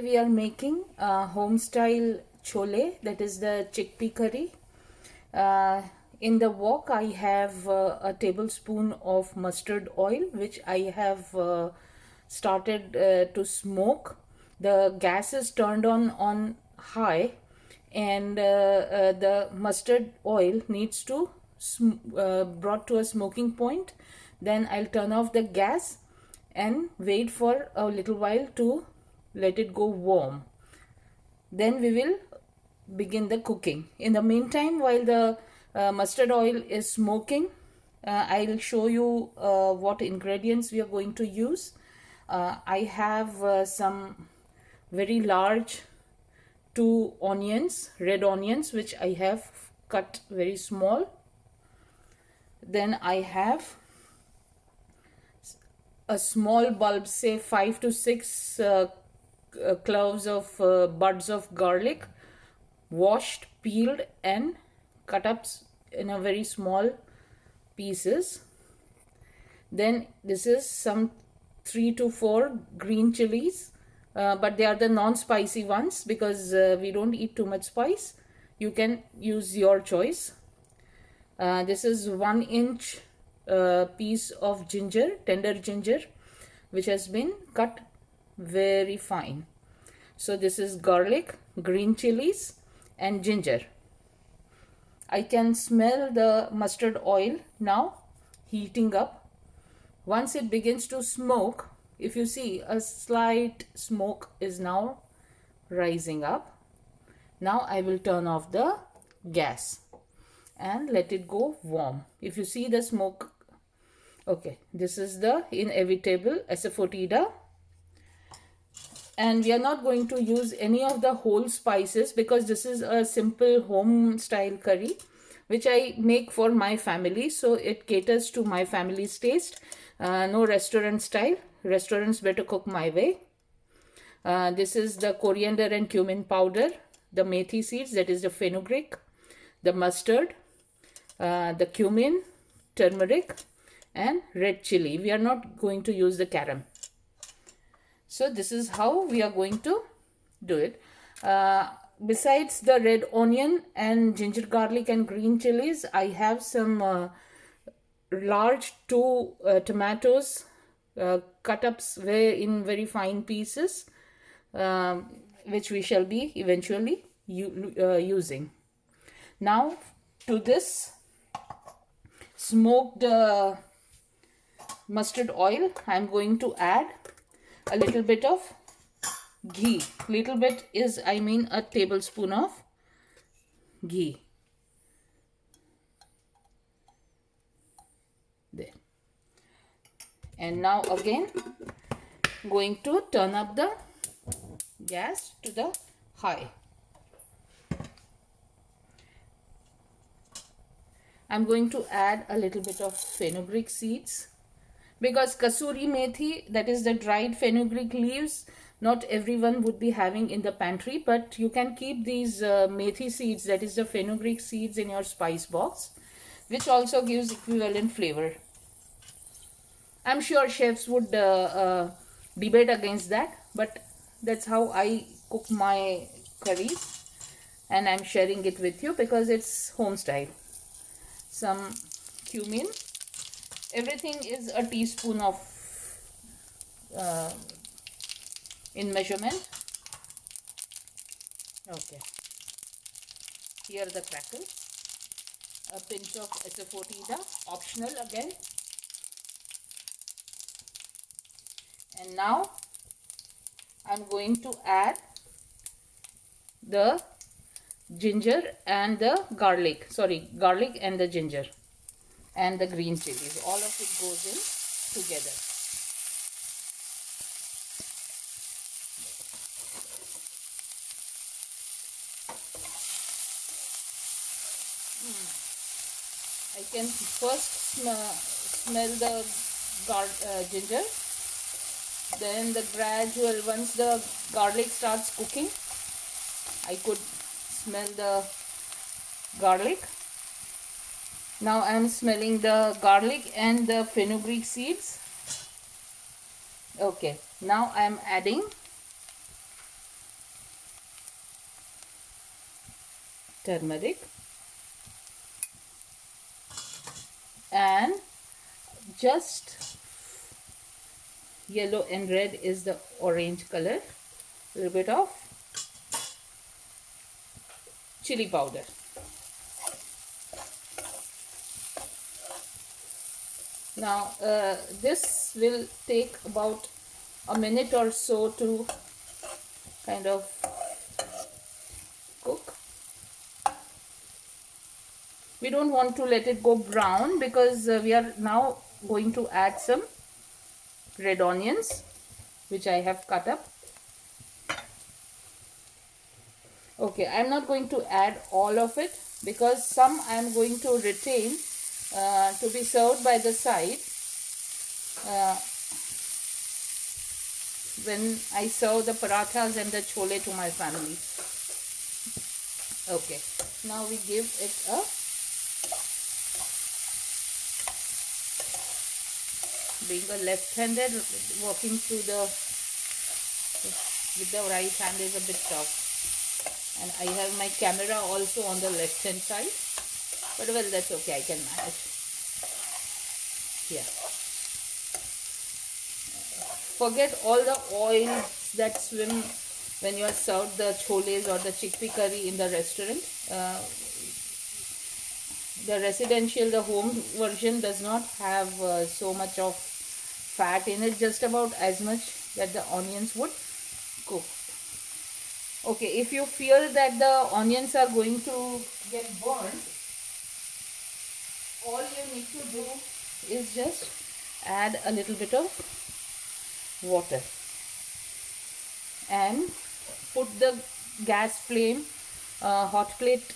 we are making home style chole, that is the chickpea curry. In the wok I have a tablespoon of mustard oil which I have started to smoke. The gas is turned on high, and the mustard oil needs to brought to a smoking point. Then I'll turn off the gas and wait for a little while to let it go warm. Then we will begin the cooking. In the meantime, while the mustard oil is smoking, I'll show you what ingredients we are going to use. I have some very large 2 onions, red onions, which I have cut very small. Then I have a small bulb, say 5 to 6 cloves of buds of garlic, washed, peeled and cut up in a very small pieces. Then this is some 3 to 4 green chilies, but they are the non-spicy ones because we don't eat too much spice. You can use your choice. This is 1 inch piece of ginger, tender ginger, which has been cut very fine. So this is garlic, green chilies and ginger. I can smell the mustard oil now heating up. Once it begins to smoke, if you see, a slight smoke is now rising up. Now I will turn off the gas and let it go warm. If you see the smoke, okay, this is the inevitable asafoetida. And we are not going to use any of the whole spices because this is a simple home style curry which I make for my family, so it caters to my family's taste. No restaurant style. Restaurants better cook my way. This is the coriander and cumin powder, the methi seeds, that is the fenugreek, the mustard, the cumin, turmeric and red chili. We are not going to use the garam. So this is how we are going to do it. Besides the red onion and ginger, garlic and green chilies, I have some large 2 tomatoes cut up in very fine pieces, which we shall be eventually using. Now to this smoked mustard oil, I am going to add a little bit of ghee. Little bit is, I mean, a tablespoon of ghee. There. And now again going to turn up the gas to the high. I'm going to add a little bit of fenugreek seeds because kasuri methi, that is the dried fenugreek leaves, not everyone would be having in the pantry, but you can keep these methi seeds, that is the fenugreek seeds, in your spice box, which also gives equivalent flavor. I'm sure chefs would debate against that, but that's how I cook my curries and I'm sharing it with you because it's home style. Some cumin. Everything is a teaspoon of in measurement. Okay. Here are the crackles. A pinch of asafoetida, optional again. And now I'm going to add the ginger and the garlic. Garlic and the ginger and the green chilies. All of it goes in together. I can first smell the ginger. Then the gradual, once the garlic starts cooking, I could smell the garlic. Now I am smelling the garlic and the fenugreek seeds. Okay, now I am adding turmeric, and just yellow and red is the orange color. A little bit of chili powder. Now this will take about a minute or so to kind of cook. We don't want to let it go brown because we are now going to add some red onions which I have cut up. Okay, I'm not going to add all of it because some I'm going to retain to be served by the side when I serve the parathas and the chhole to my family. Okay, now we give it a being a left-handed, working through the with the right hand is a bit tough. And I have my camera also on the left hand side, but well, that's okay, I can manage. Yeah. Forget all the oils that swim when you are served the choles or the chickpea curry in the restaurant. The residential, the home version does not have so much of fat in it, just about as much that the onions would cook. Okay, if you feel that the onions are going to get burnt, all you need to do is just add a little bit of water and put the gas flame, hot plate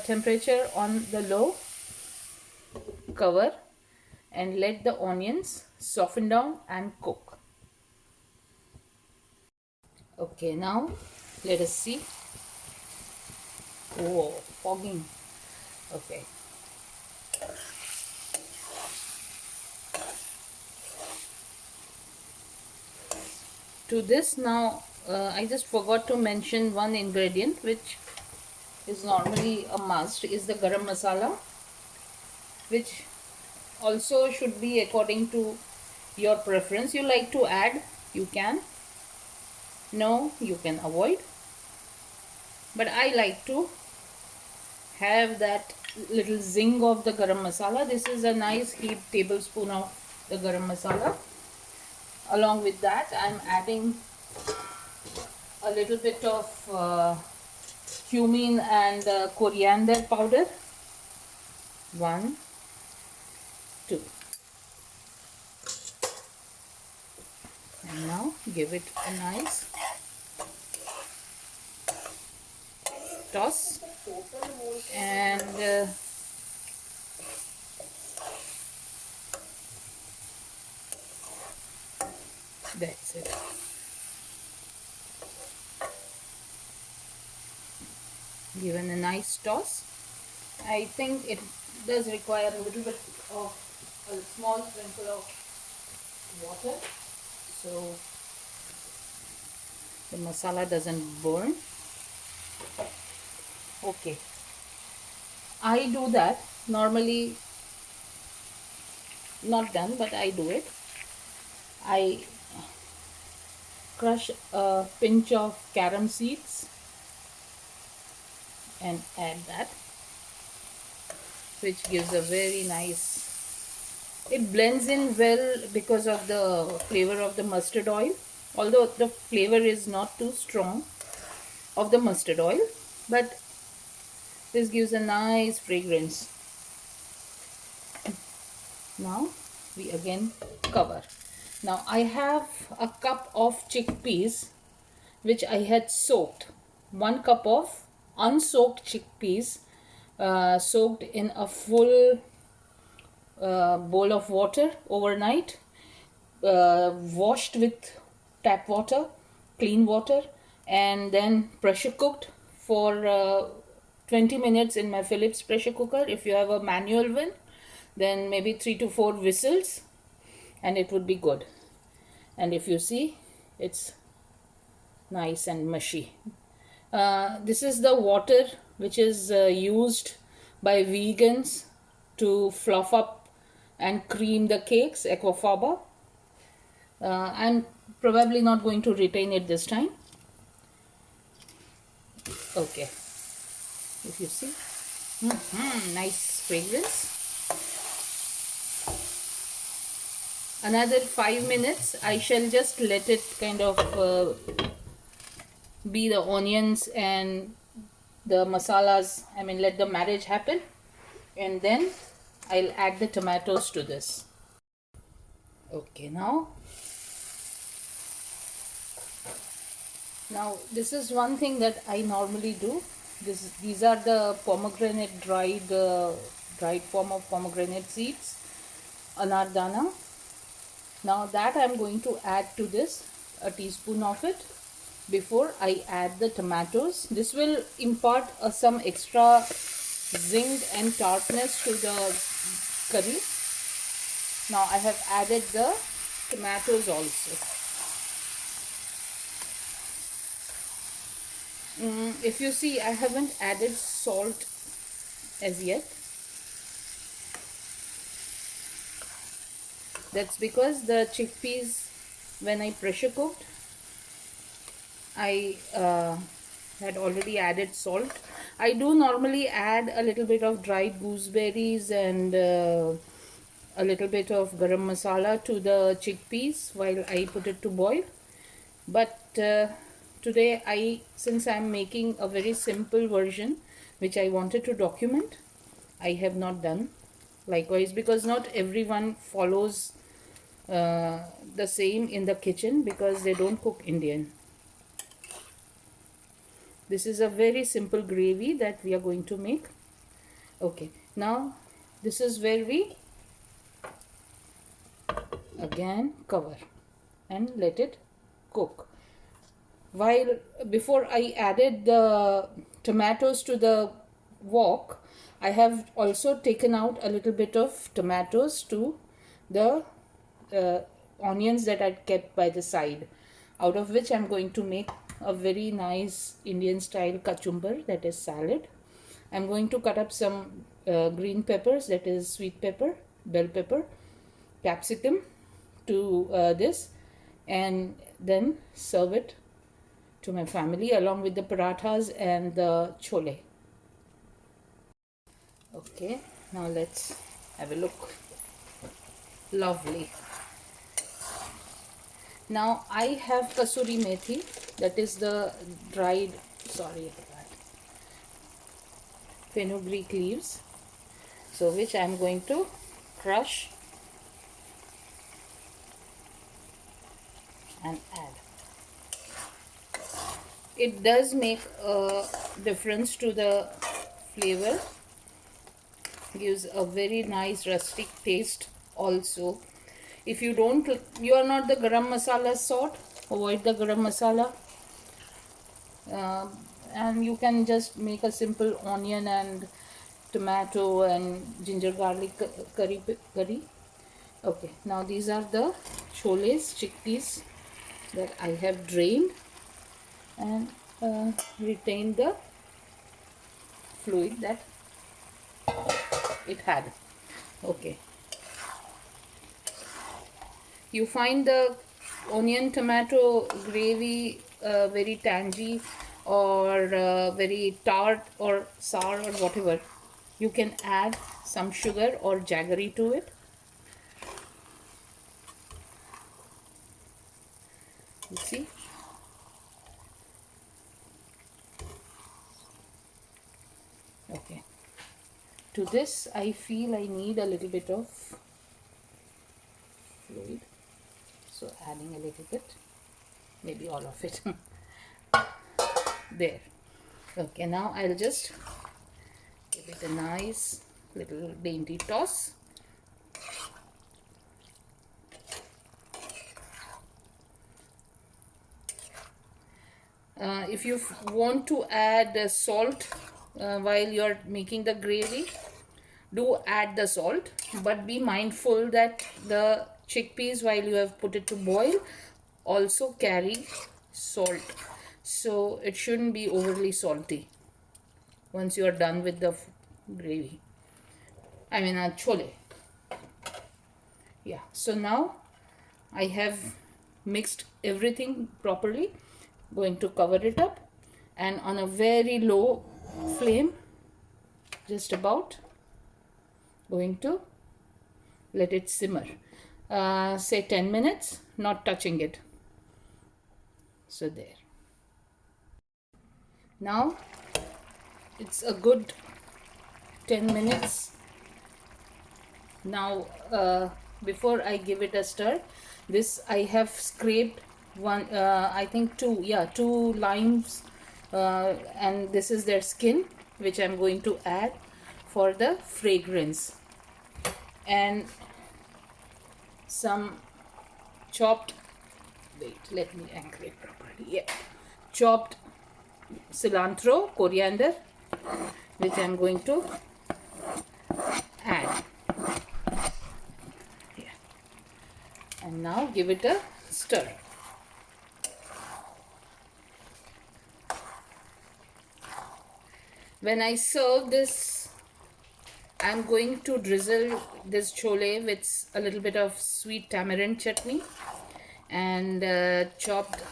temperature on the low, cover and let the onions soften down and cook. Okay, now let us see. Oh, fogging. Okay. To this now, I just forgot to mention one ingredient which is normally a must, is the garam masala, which also should be according to your preference. You like to add, you can. No, you can avoid. But I like to have that little zing of the garam masala. This is a nice heaped tablespoon of the garam masala. Along with that, I'm adding a little bit of cumin and coriander powder. 1, 2. And now give it a nice toss, and that's it. Given a nice toss. I think it does require a little bit of a small sprinkle of water so the masala doesn't burn. Okay, I do that normally, not done, but I do it. I crush a pinch of carom seeds and add that, which gives a very nice, it blends in well because of the flavor of the mustard oil, although the flavor is not too strong of the mustard oil, but this gives a nice fragrance. Now we again cover. Now I have a cup of chickpeas which I had soaked. 1 cup of unsoaked chickpeas soaked in a full bowl of water overnight, washed with tap water, clean water, and then pressure cooked for 20 minutes in my Philips pressure cooker. If you have a manual one, then maybe 3 to 4 whistles and it would be good. And if you see, it's nice and mushy. This is the water which is used by vegans to fluff up and cream the cakes, aquafaba. I'm probably not going to retain it this time. Okay, if you see, nice fragrance. Another 5 minutes I shall just let it kind of be the onions and the masalas, I mean let the marriage happen, and then I'll add the tomatoes to this. Okay, now this is one thing that I normally do. These are the pomegranate dried form of pomegranate seeds, anardana. Now that I'm going to add to this a teaspoon of it before I add the tomatoes. This will impart some extra zing and tartness to the curry. Now I have added the tomatoes also. If you see, I haven't added salt as yet. That's because the chickpeas, when I pressure cooked, I had already added salt. I do normally add a little bit of dried gooseberries and a little bit of garam masala to the chickpeas while I put it to boil. But today, since I'm making a very simple version which I wanted to document, I have not done likewise, because not everyone follows the same in the kitchen, because they don't cook Indian. This is a very simple gravy that we are going to make. Okay, now this is where we again cover and let it cook. While before I added the tomatoes to the wok, I have also taken out a little bit of tomatoes to the onions that I kept by the side, out of which I'm going to make a very nice Indian style kachumbar, that is salad. I'm going to cut up some green peppers, that is sweet pepper, bell pepper, capsicum to this, and then serve it to my family along with the parathas and the chole. Okay, now let's have a look. Lovely. Now I have kasuri methi, that is the dried, fenugreek leaves, so which I am going to crush and add. It does make a difference to the flavor, gives a very nice rustic taste also. If you are not the garam masala sort, avoid the garam masala, and you can just make a simple onion and tomato and ginger garlic curry. Okay, now these are the choles, chickpeas, that I have drained and retained the fluid that it had. Okay, you find the onion tomato gravy very tangy or very tart or sour or whatever, you can add some sugar or jaggery to it. You see, okay, to this I feel I need a little bit of fluid, so adding a little bit, maybe all of it. There. Okay, now I'll just give it a nice little dainty toss. If you want to add salt while you're making the gravy, do add the salt, but be mindful that the chickpeas, while you have put it to boil, also carry salt, so it shouldn't be overly salty. once you are done with the gravy. I mean, chole. Yeah, so now I have mixed everything properly. Going to cover it up and on a very low flame, just about, going to let it simmer. Say 10 minutes, not touching it. So there. Now it's a good 10 minutes. Now before I give it a stir, this I have scraped one, I think two limes, and this is their skin, which I'm going to add for the fragrance, and some chopped, wait, let me anchor it properly. Yeah, chopped cilantro, coriander, which I'm going to add. Yeah. And now give it a stir. When I serve this, I'm going to drizzle this chole with a little bit of sweet tamarind chutney and chopped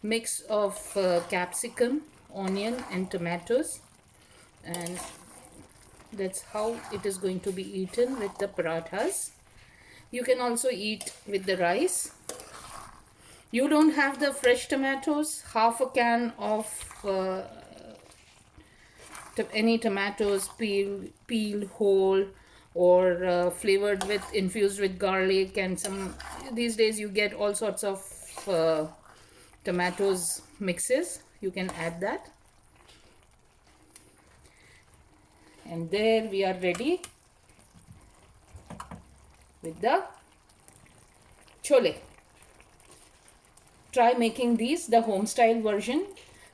mix of capsicum, onion and tomatoes, and that's how it is going to be eaten with the parathas. You can also eat with the rice. You don't have the fresh tomatoes, half a can of any tomatoes, peel whole, or flavored with, infused with garlic, and some, these days you get all sorts of tomatoes mixes. You can add that, and there we are ready with the chole. Try making these, the home style version.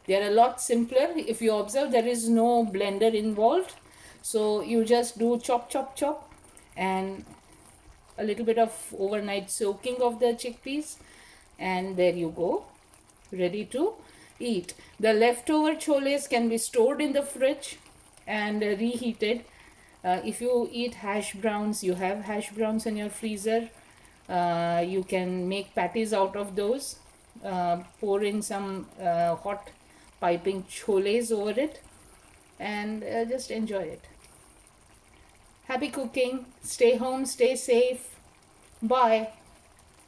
They are a lot simpler. If you observe, there is no blender involved, so you just do chop chop chop, and a little bit of overnight soaking of the chickpeas, and there you go, ready to eat. The leftover choles can be stored in the fridge and reheated. If you eat hash browns, you have hash browns in your freezer, you can make patties out of those, pour in some hot piping choles over it, and just enjoy it. Happy cooking. Stay home, stay safe. Bye.